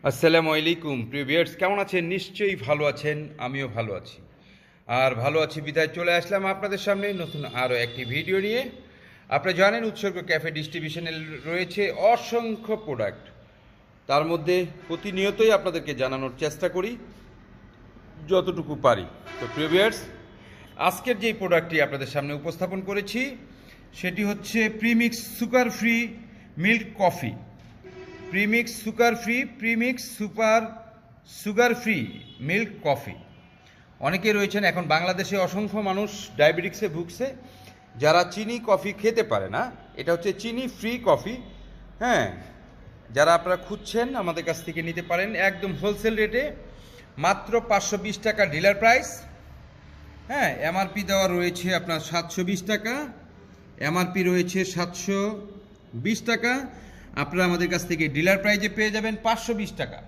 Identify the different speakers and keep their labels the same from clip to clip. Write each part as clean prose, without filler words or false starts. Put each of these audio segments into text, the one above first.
Speaker 1: আসসালামু আলাইকুম প্রিয় ভিউয়ার্স, কেমন আছেন? নিশ্চয়ই ভালো আছেন, আমিও ভালো আছি। আর ভালো আছি বিদায় চলে আসলাম আপনাদের সামনে নতুন আরও একটি ভিডিও নিয়ে। আপনারা জানেন উৎসর্গ ক্যাফে ডিস্ট্রিবিউশনে রয়েছে অসংখ্য প্রোডাক্ট, তার মধ্যে প্রতিনিয়তই আপনাদেরকে জানানোর চেষ্টা করি যতটুকু পারি। তো প্রিয় ভিউয়ার্স, আজকের যেই প্রোডাক্টটি আপনাদের সামনে উপস্থাপন করেছি সেটি হচ্ছে premix sugar free milk coffee. Premix sugar free milk coffee. অনেকে রয়েছেন এখন বাংলাদেশে অসংখ্য মানুষ ডায়াবেটিক্সে ভুগছে, যারা চিনি কফি খেতে পারে না। এটা হচ্ছে চিনি ফ্রি কফি। হ্যাঁ, যারা আপনারা খুঁজছেন আমাদের কাছ থেকে নিতে পারেন একদম হোলসেল রেটে, মাত্র 520 টাকা ডিলার প্রাইস। হ্যাঁ, এমআরপি দেওয়া রয়েছে আপনার 720 টাকা, এমআরপি রয়েছে 720 টাকা। আপনারা আমাদের কাছ থেকে ডিলার প্রাইজে পেয়ে যাবেন 520 টাকা।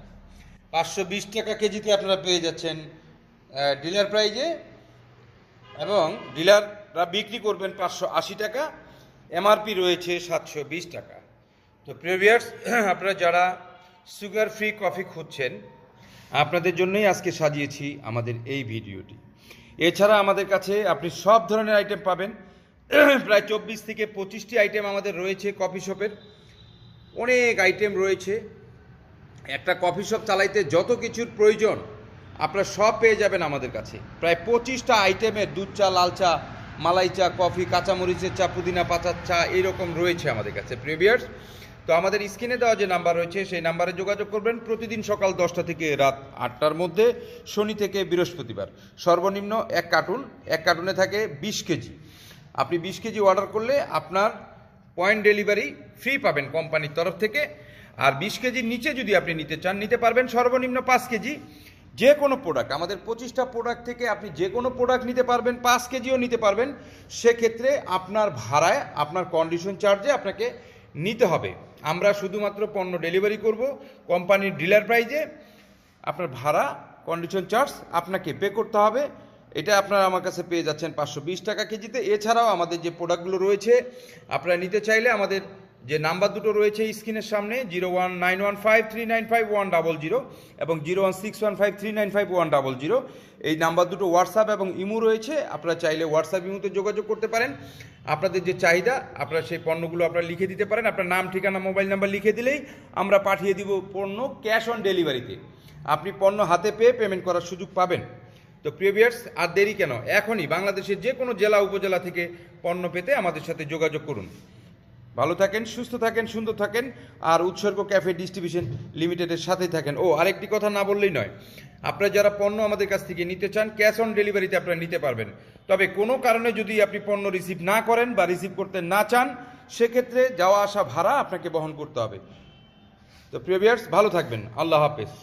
Speaker 1: 520 টাকা কেজিতে আপনারা পেয়ে যাচ্ছেন ডিলার প্রাইজে, এবং ডিলাররা বিক্রি করবেন 580 টাকা, এমআরপি রয়েছে 720 টাকা। তো প্রিয় ভিউয়ার্স, আপনারা যারা সুগার ফ্রি কফি খুঁজছেন আপনাদের জন্যই আজকে সাজিয়েছি আমাদের এই ভিডিওটি। এছাড়া আমাদের কাছে আপনি সব ধরনের আইটেম পাবেন। প্রায় 24 থেকে 25টি আইটেম আমাদের রয়েছে কফি শপের, অনেক আইটেম রয়েছে। একটা কফি শপ চালাইতে যত কিছুর প্রয়োজন আপনারা সব পেয়ে যাবেন আমাদের কাছে। প্রায় 25টা আইটেমের দুধ চা, লাল চা, মালাই চা, কফি, কাঁচামরিচের চা, পুদিনা পাতার চা এরকম রয়েছে আমাদের কাছে প্রিয় ভিউয়ার্স। তো আমাদের স্ক্রিনে দেওয়া যে নাম্বার রয়েছে সেই নাম্বারে যোগাযোগ করবেন প্রতিদিন সকাল 10টা থেকে রাত 8টার মধ্যে, শনি থেকে বৃহস্পতিবার। সর্বনিম্ন এক কার্টুনে থাকে 20 কেজি। আপনি 20 কেজি অর্ডার করলে আপনার পয়েন্ট ডেলিভারি ফ্রি পাবেন কোম্পানির তরফ থেকে। আর 20 কেজির নিচে যদি আপনি নিতে চান নিতে পারবেন সর্বনিম্ন 5 কেজি। যে কোনো প্রোডাক্ট, আমাদের 25টা প্রোডাক্ট থেকে আপনি যে কোনো প্রোডাক্ট নিতে পারবেন, 5 কেজিও নিতে পারবেন। সেক্ষেত্রে আপনার ভাড়ায়, আপনার কন্ডিশন চার্জে আপনাকে নিতে হবে। আমরা শুধুমাত্র পণ্য ডেলিভারি করব কোম্পানির ডিলার প্রাইজে। আপনার ভাড়া, কন্ডিশন চার্জ আপনাকে পে করতে হবে। এটা আপনারা আমার কাছে পেয়ে যাচ্ছেন 520 টাকা কেজিতে। এছাড়াও আমাদের যে প্রোডাক্টগুলো রয়েছে আপনারা নিতে চাইলে আমাদের যে নাম্বার দুটো রয়েছে স্ক্রিনের সামনে, 01915395100 এবং 01615395100, এই নাম্বার দুটো হোয়াটসঅ্যাপ এবং ইমো রয়েছে। আপনারা চাইলে হোয়াটসঅ্যাপ ইমোতে যোগাযোগ করতে পারেন। আপনাদের যে চাহিদা আপনারা সেই পণ্যগুলো আপনারা লিখে দিতে পারেন। আপনার নাম, ঠিকানা, মোবাইল নাম্বার লিখে দিলেই আমরা পাঠিয়ে দিব পণ্য ক্যাশ অন ডেলিভারিতে। আপনি পণ্য হাতে পেয়ে পেমেন্ট করার সুযোগ পাবেন। তো প্রিয় ভিউয়ার্স, আর দেরি কেন, এখনই বাংলাদেশের যে কোনো জেলা উপজেলা থেকে পণ্য পেতে আমাদের সাথে যোগাযোগ করুন। ভালো থাকেন, সুস্থ থাকেন, সুন্দর থাকেন, আর উৎসর্গ ক্যাফে ডিস্ট্রিবিউশন লিমিটেডের সাথেই থাকেন। ও আরেকটি কথা না বললেই নয়, আপনারা যারা পণ্য আমাদের কাছ থেকে নিতে চান ক্যাশ অন ডেলিভারিতে আপনারা নিতে পারবেন। তবে কোনো কারণে যদি আপনি পণ্য রিসিভ না করেন বা রিসিভ করতে না চান, সেক্ষেত্রে যাওয়া আসা ভাড়া আপনাকে বহন করতে হবে। তো প্রিয় ভিউয়ার্স, ভালো থাকবেন। আল্লাহ হাফেজ।